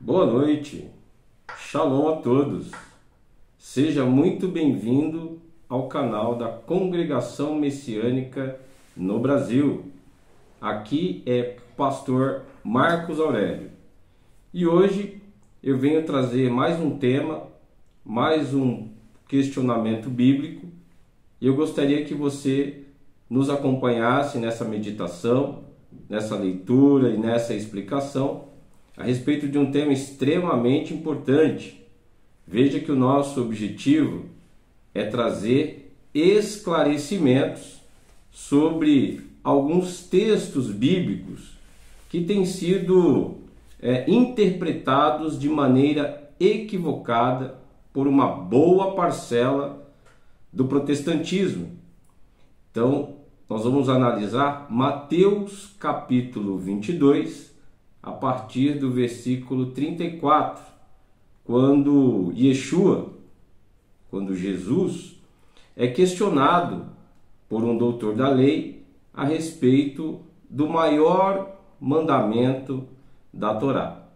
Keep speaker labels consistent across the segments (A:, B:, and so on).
A: Boa noite, Shalom a todos. Seja muito bem-vindo ao canal da Congregação Messiânica no Brasil. Aqui é Pastor Marcos Aurélio e hoje eu venho trazer mais um tema, mais um questionamento bíblico, e eu gostaria que você nos acompanhasse nessa meditação, nessa leitura e nessa explicação a respeito de um tema extremamente importante. Veja que o nosso objetivo é trazer esclarecimentos sobre alguns textos bíblicos que têm sido interpretados de maneira equivocada por uma boa parcela do protestantismo. Então, nós vamos analisar Mateus capítulo 22, a partir do versículo 34, quando Jesus é questionado por um doutor da lei a respeito do maior mandamento da Torá.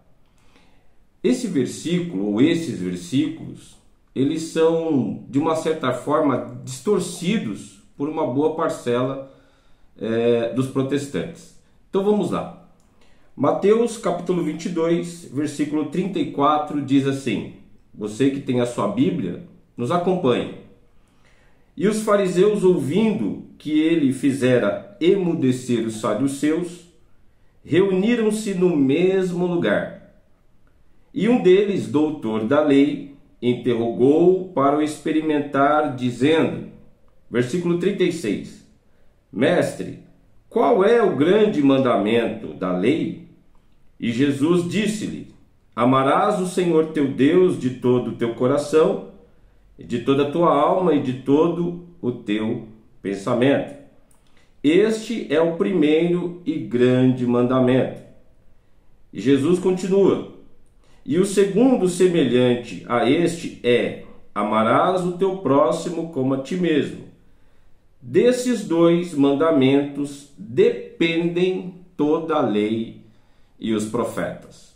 A: Esse versículo, ou esses versículos, eles são, de uma certa forma, distorcidos por uma boa parcela dos protestantes. Então vamos lá. Mateus capítulo 22, versículo 34 diz assim: você que tem a sua Bíblia, nos acompanhe. E os fariseus, ouvindo que ele fizera emudecer os saduceus, reuniram-se no mesmo lugar. E um deles, doutor da lei, interrogou para o experimentar, dizendo, versículo 36, Mestre, qual é o grande mandamento da lei? E Jesus disse-lhe, amarás o Senhor teu Deus de todo o teu coração, de toda a tua alma e de todo o teu pensamento. Este é o primeiro e grande mandamento. E Jesus continua, e o segundo semelhante a este é, amarás o teu próximo como a ti mesmo. Desses dois mandamentos dependem toda a lei e os profetas.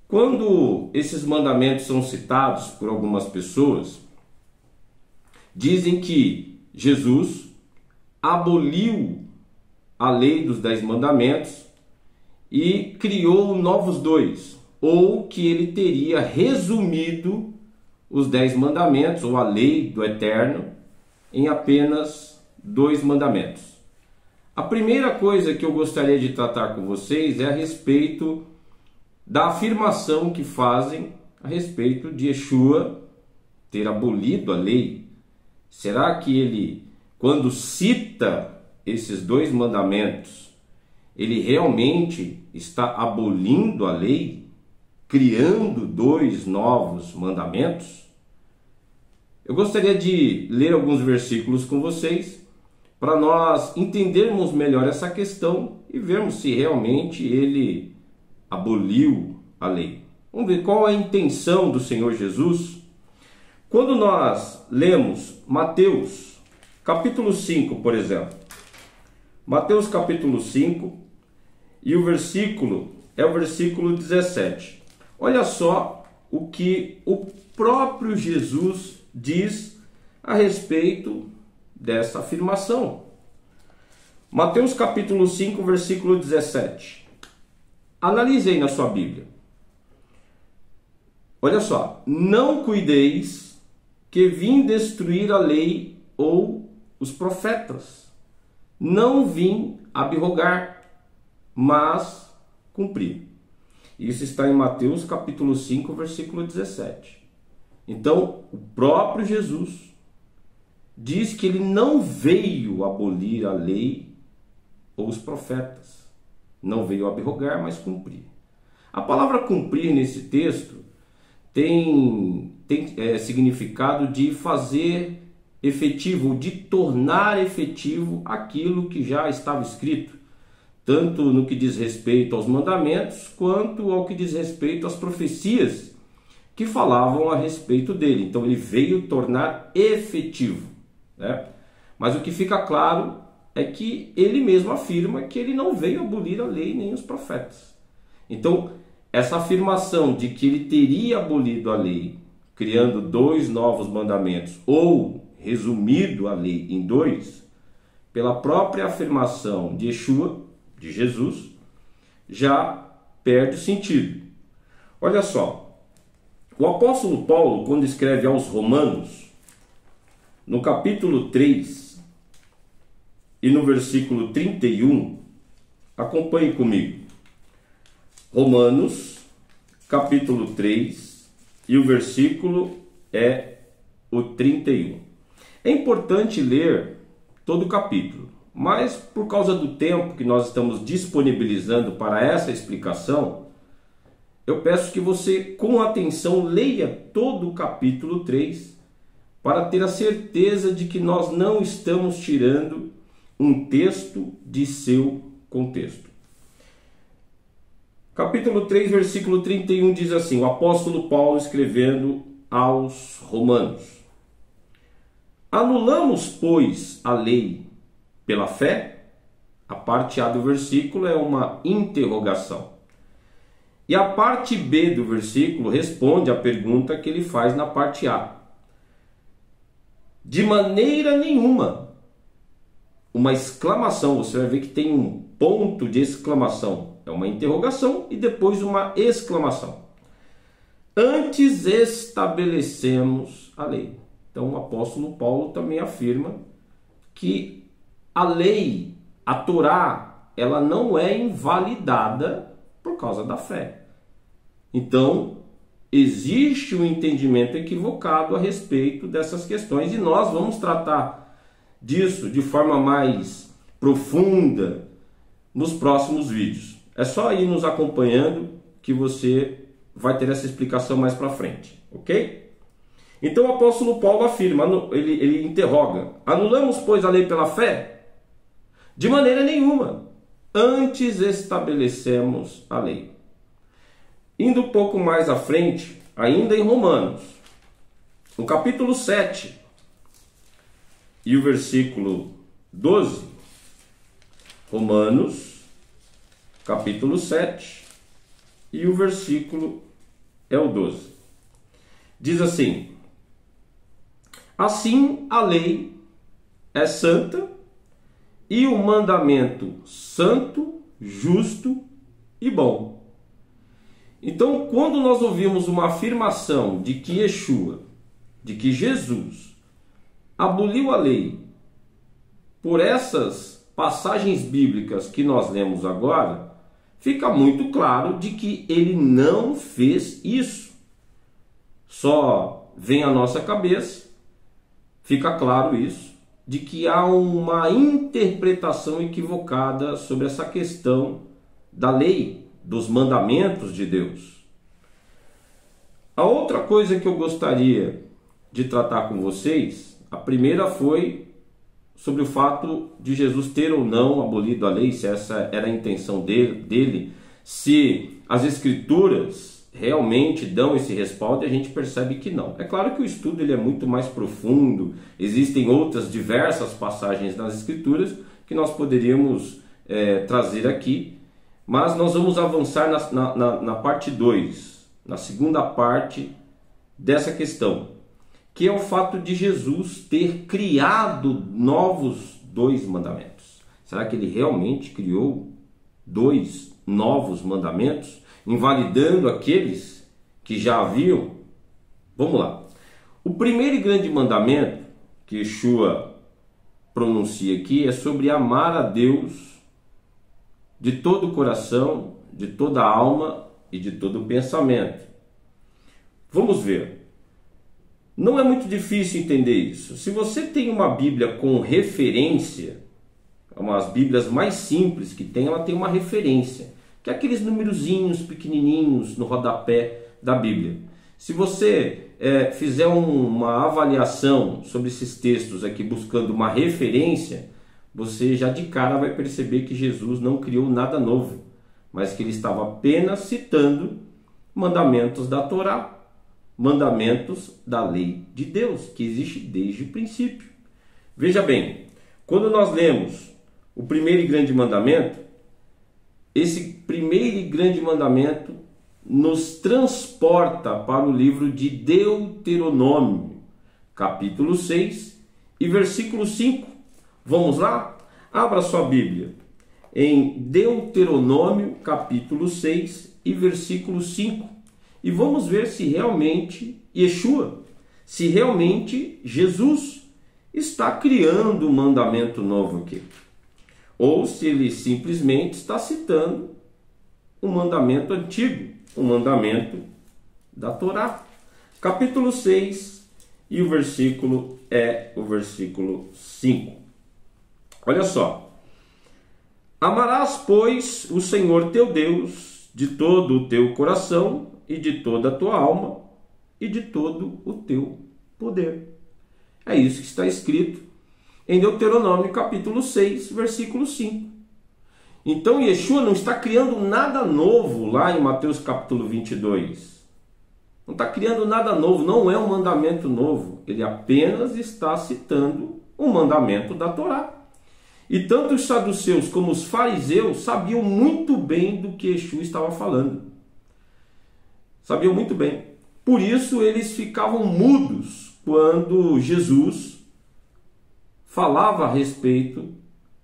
A: Quando esses mandamentos são citados por algumas pessoas, dizem que Jesus aboliu a lei dos 10 mandamentos e criou novos dois, ou que ele teria resumido os 10 mandamentos, ou a lei do Eterno, em apenas 2 mandamentos. A primeira coisa que eu gostaria de tratar com vocês é a respeito da afirmação que fazem a respeito de Yeshua ter abolido a lei. Será que ele, quando cita esses 2 mandamentos, ele realmente está abolindo a lei, criando 2 novos mandamentos? Eu gostaria de ler alguns versículos com vocês para nós entendermos melhor essa questão e vermos se realmente ele aboliu a lei. Vamos ver qual é a intenção do Senhor Jesus. Quando nós lemos Mateus capítulo 5, por exemplo, Mateus capítulo 5, e o versículo é o versículo 17. Olha só o que o próprio Jesus diz a respeito dessa afirmação. Mateus capítulo 5, versículo 17. Analise aí na sua Bíblia. Olha só. Não cuideis que vim destruir a lei ou os profetas. Não vim abrogar, mas cumprir. Isso está em Mateus capítulo 5, versículo 17. Então, o próprio Jesus diz que ele não veio abolir a lei ou os profetas. Não veio abrogar, mas cumprir. A palavra cumprir nesse texto tem significado de fazer efetivo, de tornar efetivo aquilo que já estava escrito, tanto no que diz respeito aos mandamentos, quanto ao que diz respeito às profecias que falavam a respeito dele. Então ele veio tornar efetivo. Mas o que fica claro é que ele mesmo afirma que ele não veio abolir a lei nem os profetas. Então essa afirmação de que ele teria abolido a lei, criando 2 novos mandamentos, ou resumido a lei em 2, pela própria afirmação de Yeshua, de Jesus, já perde o sentido. Olha só, o apóstolo Paulo, quando escreve aos Romanos, no capítulo 3 e no versículo 31, acompanhe comigo. Romanos, capítulo 3, e o versículo é o 31. É importante ler todo o capítulo, mas por causa do tempo que nós estamos disponibilizando para essa explicação, eu peço que você, com atenção, leia todo o capítulo 3, para ter a certeza de que nós não estamos tirando um texto de seu contexto. Capítulo 3, versículo 31 diz assim, o apóstolo Paulo escrevendo aos Romanos: anulamos, pois, a lei pela fé? A parte A do versículo é uma interrogação. E a parte B do versículo responde à pergunta que ele faz na parte A. De maneira nenhuma. Uma exclamação, você vai ver que tem um ponto de exclamação. É uma interrogação e depois uma exclamação. Antes estabelecemos a lei. Então o apóstolo Paulo também afirma que a lei, a Torá, ela não é invalidada por causa da fé. Então, existe um entendimento equivocado a respeito dessas questões e nós vamos tratar disso de forma mais profunda nos próximos vídeos. É só ir nos acompanhando que você vai ter essa explicação mais para frente, ok? Então o apóstolo Paulo afirma, ele interroga: anulamos, pois, a lei pela fé? De maneira nenhuma. Antes estabelecemos a lei. Indo um pouco mais à frente, ainda em Romanos, no capítulo 7 e o versículo 12, Romanos, capítulo 7 e o versículo é o 12. Diz assim: assim a lei é santa e o mandamento santo, justo e bom. Então, quando nós ouvimos uma afirmação de que Yeshua, de que Jesus aboliu a lei por essas passagens bíblicas que nós lemos agora, fica muito claro de que ele não fez isso. Só vem à nossa cabeça, fica claro isso, de que há uma interpretação equivocada sobre essa questão da lei, dos mandamentos de Deus. A outra coisa que eu gostaria de tratar com vocês, a primeira foi sobre o fato de Jesus ter ou não abolido a lei, se essa era a intenção dele, se as escrituras realmente dão esse respaldo, e a gente percebe que não. É claro que o estudo ele é muito mais profundo, existem outras diversas passagens nas escrituras que nós poderíamos trazer aqui, mas nós vamos avançar na parte 2, na segunda parte dessa questão, que é o fato de Jesus ter criado novos 2 mandamentos. Será que ele realmente criou 2 novos mandamentos, invalidando aqueles que já haviam? Vamos lá. O primeiro e grande mandamento que Yeshua pronuncia aqui é sobre amar a Deus de todo o coração, de toda a alma e de todo o pensamento. Vamos ver. Não é muito difícil entender isso. Se você tem uma Bíblia com referência, umas Bíblias mais simples que tem, ela tem uma referência, que é aqueles numerozinhos pequenininhos no rodapé da Bíblia. Se você fizer uma avaliação sobre esses textos aqui buscando uma referência, você já de cara vai perceber que Jesus não criou nada novo, mas que ele estava apenas citando mandamentos da Torá, mandamentos da lei de Deus, que existe desde o princípio. Veja bem, quando nós lemos o primeiro e grande mandamento, esse primeiro e grande mandamento nos transporta para o livro de Deuteronômio, capítulo 6 e versículo 5. Vamos lá? Abra sua Bíblia em Deuteronômio, capítulo 6 e versículo 5. E vamos ver se realmente Yeshua, se realmente Jesus está criando um mandamento novo aqui. Ou se ele simplesmente está citando um mandamento antigo, um mandamento da Torá. Capítulo 6 e o versículo é o versículo 5. Olha só. Amarás, pois, o Senhor teu Deus de todo o teu coração e de toda a tua alma e de todo o teu poder. É isso que está escrito em Deuteronômio capítulo 6, versículo 5. Então Yeshua não está criando nada novo lá em Mateus capítulo 22. Não está criando nada novo, não é um mandamento novo. Ele apenas está citando um mandamento da Torá. E tanto os saduceus como os fariseus sabiam muito bem do que Yeshua estava falando. Sabiam muito bem. Por isso eles ficavam mudos quando Jesus falava a respeito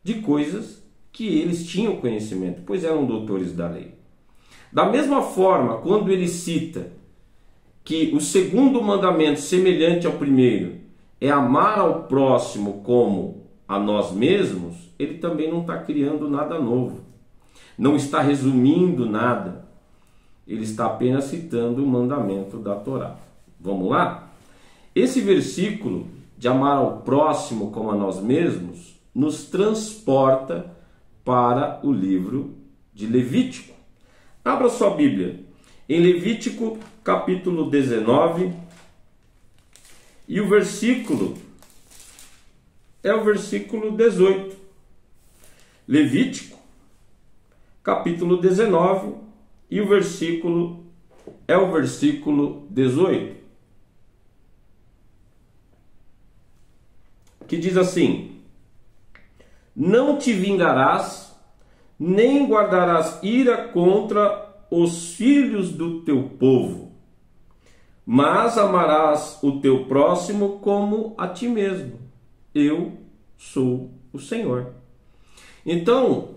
A: de coisas que eles tinham conhecimento, pois eram doutores da lei. Da mesma forma, quando ele cita que o segundo mandamento, semelhante ao primeiro, é amar ao próximo como a nós mesmos, ele também não está criando nada novo. Não está resumindo nada. Ele está apenas citando o mandamento da Torá. Vamos lá? Esse versículo de amar ao próximo como a nós mesmos nos transporta para o livro de Levítico. Abra sua Bíblia em Levítico capítulo 19 e o versículo é o versículo 18. Levítico capítulo 19 e o versículo é o versículo 18. Que diz assim: não te vingarás, nem guardarás ira contra os filhos do teu povo, mas amarás o teu próximo como a ti mesmo. Eu sou o Senhor. Então,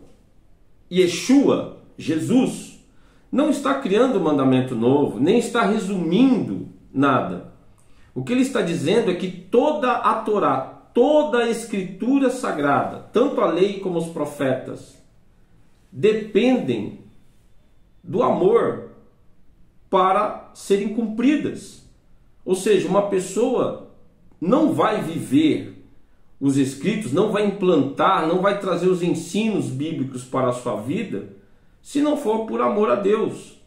A: Yeshua, Jesus, não está criando um mandamento novo, nem está resumindo nada. O que ele está dizendo é que toda a Torá, toda a escritura sagrada, tanto a lei como os profetas, dependem do amor para serem cumpridas. Ou seja, uma pessoa não vai viver os escritos, não vai implantar, não vai trazer os ensinos bíblicos para a sua vida, se não for por amor a Deus.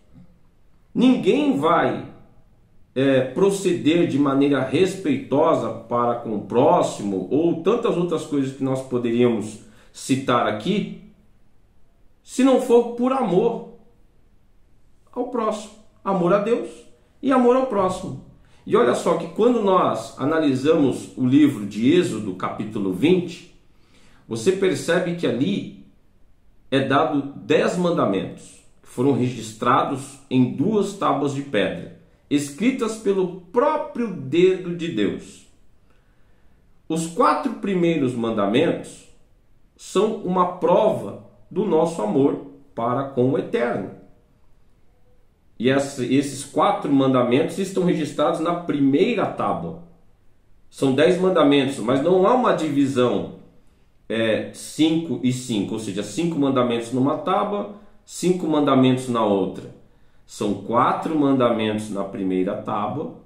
A: Ninguém vai proceder de maneira respeitosa para com o próximo, ou tantas outras coisas que nós poderíamos citar aqui, se não for por amor ao próximo, amor a Deus e amor ao próximo. E olha só que quando nós analisamos o livro de Êxodo, capítulo 20, você percebe que ali é dado 10 mandamentos, que foram registrados em 2 tábuas de pedra, escritas pelo próprio dedo de Deus. Os 4 primeiros mandamentos são uma prova do nosso amor para com o Eterno. E esses 4 mandamentos estão registrados na primeira tábua. São 10 mandamentos, mas não há uma divisão 5 e 5, ou seja, 5 mandamentos numa tábua, 5 mandamentos na outra. São 4 mandamentos na primeira tábua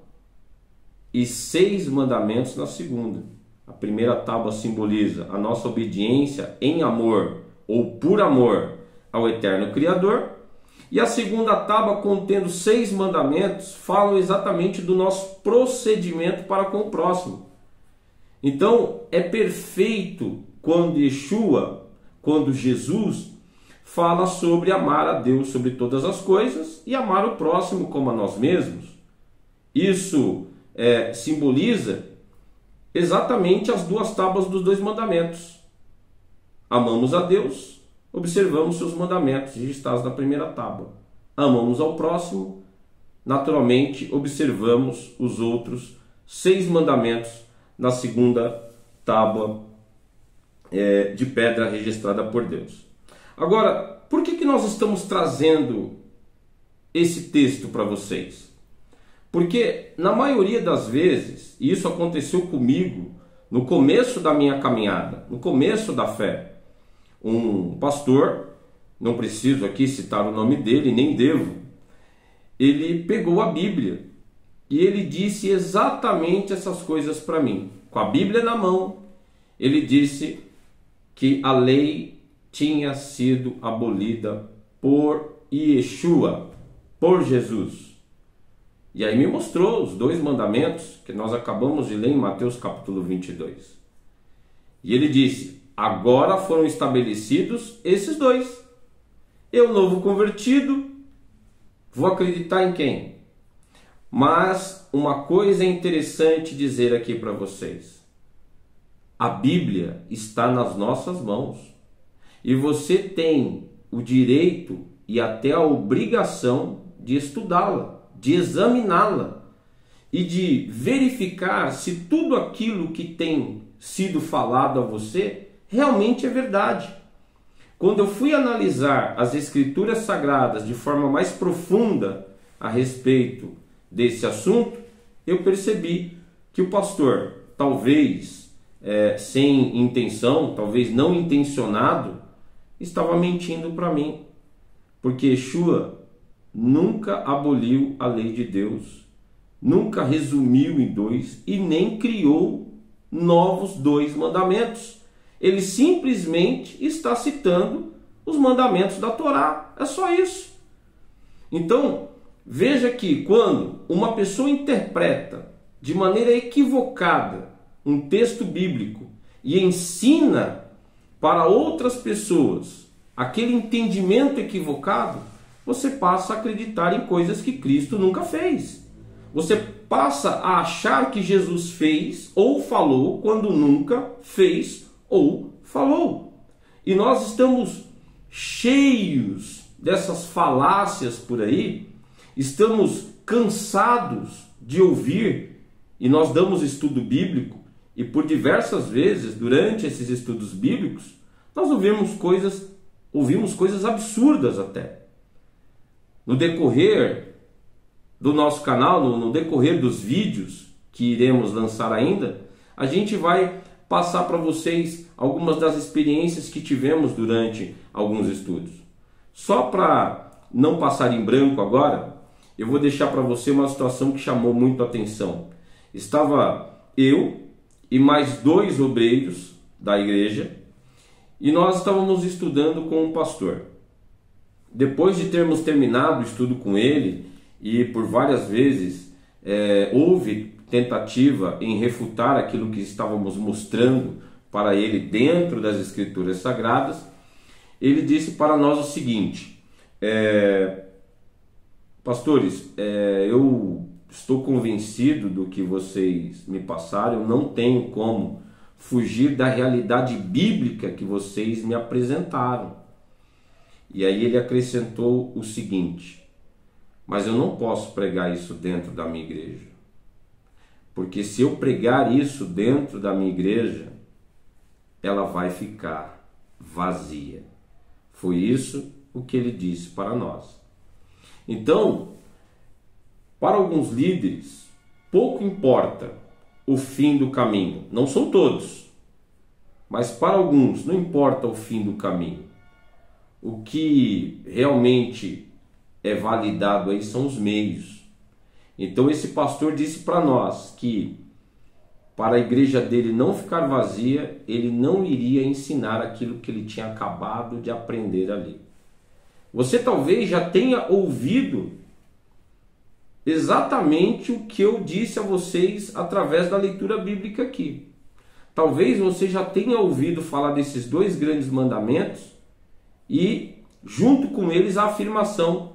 A: e 6 mandamentos na segunda. A primeira tábua simboliza a nossa obediência em amor ou por amor ao Eterno Criador. E a segunda tábua, contendo 6 mandamentos, falam exatamente do nosso procedimento para com o próximo. Então, é perfeito quando Yeshua, quando Jesus, fala sobre amar a Deus sobre todas as coisas e amar o próximo como a nós mesmos. Isso simboliza exatamente as 2 tábuas dos 2 mandamentos. Amamos a Deus, observamos seus mandamentos registrados na primeira tábua. amamos ao próximo, naturalmente observamos os outros 6 mandamentos na segunda tábua de pedra registrada por Deus. Agora, por que nós estamos trazendo esse texto para vocês? Porque na maioria das vezes, e isso aconteceu comigo no começo da minha caminhada, no começo da fé, um pastor, não preciso aqui citar o nome dele, nem devo, ele pegou a Bíblia e ele disse exatamente essas coisas para mim. Com a Bíblia na mão, ele disse que a lei tinha sido abolida por Yeshua, por Jesus. E aí me mostrou os 2 mandamentos que nós acabamos de ler em Mateus capítulo 22. E ele disse: agora foram estabelecidos esses 2. Eu, novo convertido, vou acreditar em quem? Mas uma coisa é interessante dizer aqui para vocês. A Bíblia está nas nossas mãos. E você tem o direito e até a obrigação de estudá-la, de examiná-la e de verificar se tudo aquilo que tem sido falado a você realmente é verdade. Quando eu fui analisar as Escrituras Sagradas de forma mais profunda a respeito desse assunto, eu percebi que o pastor, talvez sem intenção, talvez não intencionado, estava mentindo para mim. Porque Yeshua nunca aboliu a lei de Deus, nunca resumiu em 2 e nem criou novos 2 mandamentos. Ele simplesmente está citando os mandamentos da Torá. É só isso. Então, veja que quando uma pessoa interpreta de maneira equivocada um texto bíblico e ensina para outras pessoas aquele entendimento equivocado, você passa a acreditar em coisas que Cristo nunca fez. Você passa a achar que Jesus fez ou falou quando nunca fez ou falou. E nós estamos cheios dessas falácias por aí, estamos cansados de ouvir, e nós damos estudo bíblico, e por diversas vezes, durante esses estudos bíblicos, nós ouvimos coisas absurdas até. No decorrer do nosso canal, no decorrer dos vídeos que iremos lançar ainda, a gente vai passar para vocês algumas das experiências que tivemos durante alguns estudos. Só para não passar em branco agora, eu vou deixar para você uma situação que chamou muito a atenção. Estava eu e mais 2 obreiros da igreja, e nós estávamos estudando com um pastor. Depois de termos terminado o estudo com ele, e por várias vezes houve tentativa em refutar aquilo que estávamos mostrando para ele dentro das Escrituras Sagradas, ele disse para nós o seguinte: pastores, eu estou convencido do que vocês me passaram, eu não tenho como fugir da realidade bíblica que vocês me apresentaram. E aí ele acrescentou o seguinte: mas eu não posso pregar isso dentro da minha igreja, porque se eu pregar isso dentro da minha igreja, ela vai ficar vazia. Foi isso o que ele disse para nós. Então, para alguns líderes, pouco importa o fim do caminho. Não são todos, mas para alguns não importa o fim do caminho. O que realmente é validado aí são os meios. Então esse pastor disse para nós que para a igreja dele não ficar vazia, ele não iria ensinar aquilo que ele tinha acabado de aprender ali. Você talvez já tenha ouvido exatamente o que eu disse a vocês através da leitura bíblica aqui. Talvez você já tenha ouvido falar desses 2 grandes mandamentos e, junto com eles, a afirmação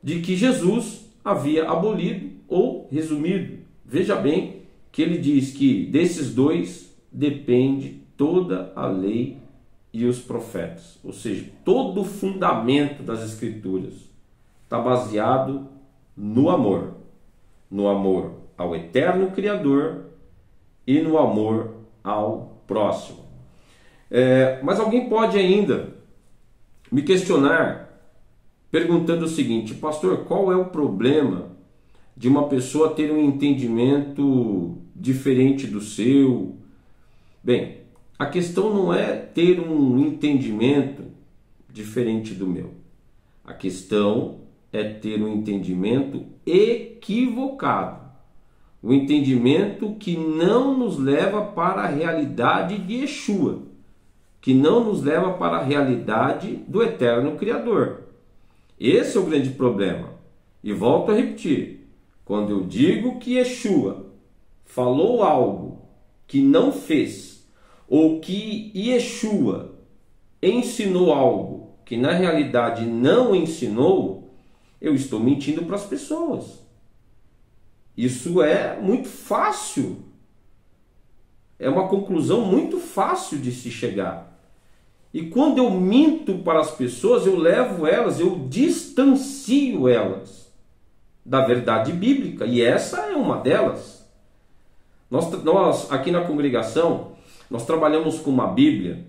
A: de que Jesus havia abolido ou resumido. Veja bem que ele diz que desses 2 depende toda a lei e os profetas, ou seja, todo o fundamento das Escrituras está baseado no amor ao eterno Criador e no amor ao próximo. Mas alguém pode ainda me questionar perguntando o seguinte: pastor, qual é o problema de uma pessoa ter um entendimento diferente do seu? Bem, a questão não é ter um entendimento diferente do meu. A questão é ter um entendimento equivocado. Um entendimento que não nos leva para a realidade de Yeshua, que não nos leva para a realidade do eterno Criador. Esse é o grande problema. E volto a repetir, quando eu digo que Yeshua falou algo que não fez, ou que Yeshua ensinou algo que na realidade não ensinou, eu estou mentindo para as pessoas. Isso é muito fácil. É uma conclusão muito fácil de se chegar. E quando eu minto para as pessoas, eu levo elas, eu distancio elas da verdade bíblica. E essa é uma delas. Nós aqui na congregação, nós trabalhamos com uma Bíblia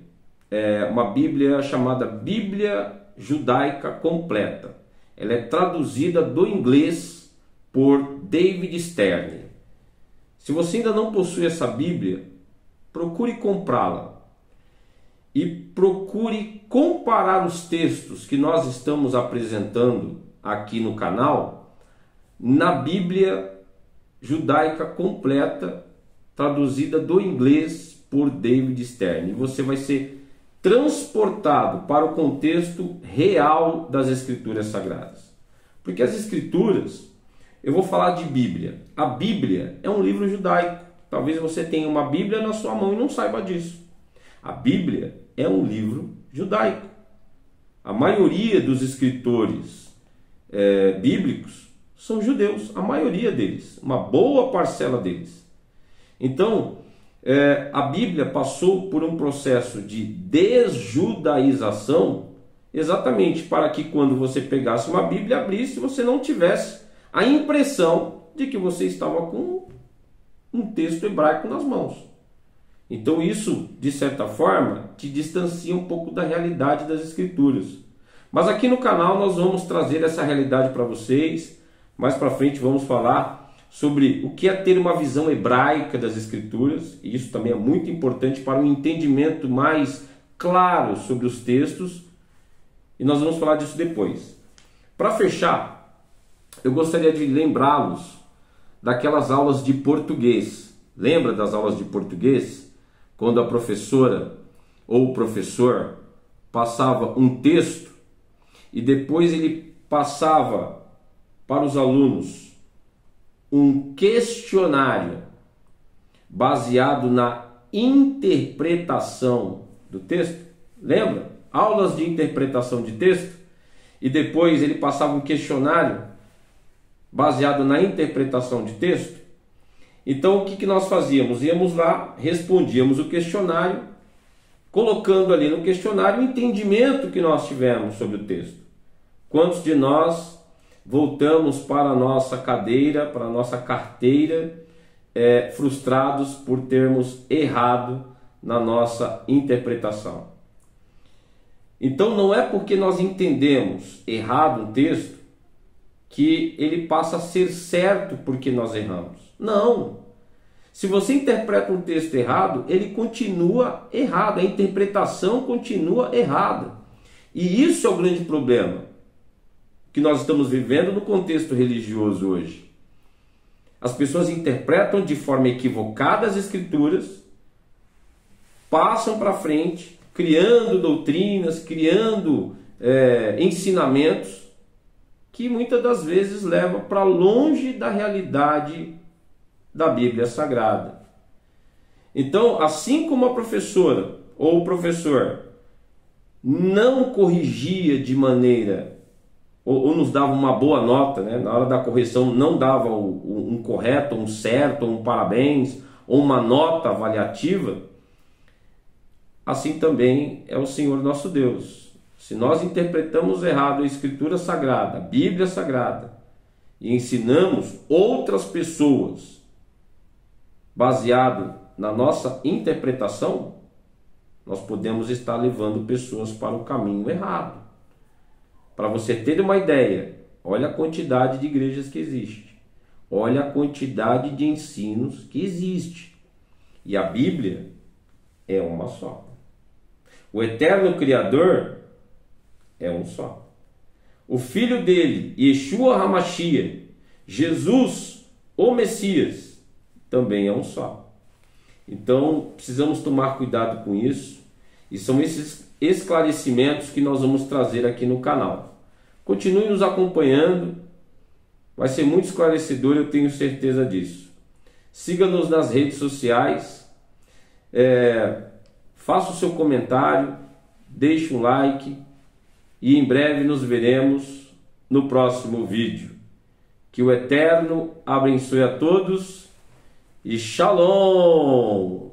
A: chamada Bíblia Judaica Completa. Ela é traduzida do inglês por David Stern. Se você ainda não possui essa Bíblia, procure comprá-la e procure comparar os textos que nós estamos apresentando aqui no canal na Bíblia Judaica Completa, traduzida do inglês por David Stern. E você vai ser transportado para o contexto real das Escrituras Sagradas. Porque as Escrituras, eu vou falar de Bíblia. A Bíblia é um livro judaico. Talvez você tenha uma Bíblia na sua mão e não saiba disso. A Bíblia é um livro judaico. A maioria dos escritores bíblicos são judeus. A maioria deles. Uma boa parcela deles. Então, a Bíblia passou por um processo de desjudaização exatamente para que quando você pegasse uma Bíblia e abrisse, você não tivesse a impressão de que você estava com um texto hebraico nas mãos. Então isso, de certa forma, te distancia um pouco da realidade das Escrituras. Mas aqui no canal nós vamos trazer essa realidade para vocês. Mais para frente vamos falar sobre o que é ter uma visão hebraica das Escrituras. E isso também é muito importante para um entendimento mais claro sobre os textos. E nós vamos falar disso depois. Para fechar, eu gostaria de lembrá-los daquelas aulas de português. Lembra das aulas de português? Quando a professora ou o professor passava um texto e depois ele passava para os alunos um questionário baseado na interpretação do texto. Lembra? Aulas de interpretação de texto. E depois ele passava um questionário baseado na interpretação de texto. Então o que nós fazíamos? Íamos lá, respondíamos o questionário, colocando ali no questionário o entendimento que nós tivemos sobre o texto. Quantos de nós voltamos para a nossa cadeira, para a nossa carteira, frustrados por termos errado na nossa interpretação? Então não é porque nós entendemos errado um texto que ele passa a ser certo porque nós erramos. Não. Se você interpreta um texto errado, ele continua errado. A interpretação continua errada. E isso é o grande problema que nós estamos vivendo no contexto religioso hoje. As pessoas interpretam de forma equivocada as Escrituras, passam para frente, criando doutrinas, criando ensinamentos que muitas das vezes levam para longe da realidade da Bíblia Sagrada. Então, assim como a professora ou o professor não corrigia de maneira, ou nos dava uma boa nota, né? Na hora da correção não dava um correto, um certo, um parabéns, ou uma nota avaliativa, assim também é o Senhor nosso Deus. Se nós interpretamos errado a Escritura Sagrada, a Bíblia Sagrada, e ensinamos outras pessoas baseado na nossa interpretação, nós podemos estar levando pessoas para o caminho errado. Para você ter uma ideia, olha a quantidade de igrejas que existe. Olha a quantidade de ensinos que existe. E a Bíblia é uma só. O eterno Criador é um só. O Filho dele, Yeshua HaMashiach, Jesus, o Messias, também é um só. Então, precisamos tomar cuidado com isso. E são esses esclarecimentos que nós vamos trazer aqui no canal. Continue nos acompanhando. Vai ser muito esclarecedor, eu tenho certeza disso. Siga-nos nas redes sociais. Faça o seu comentário. Deixe um like. E em breve nos veremos no próximo vídeo. Que o Eterno abençoe a todos. E Shalom!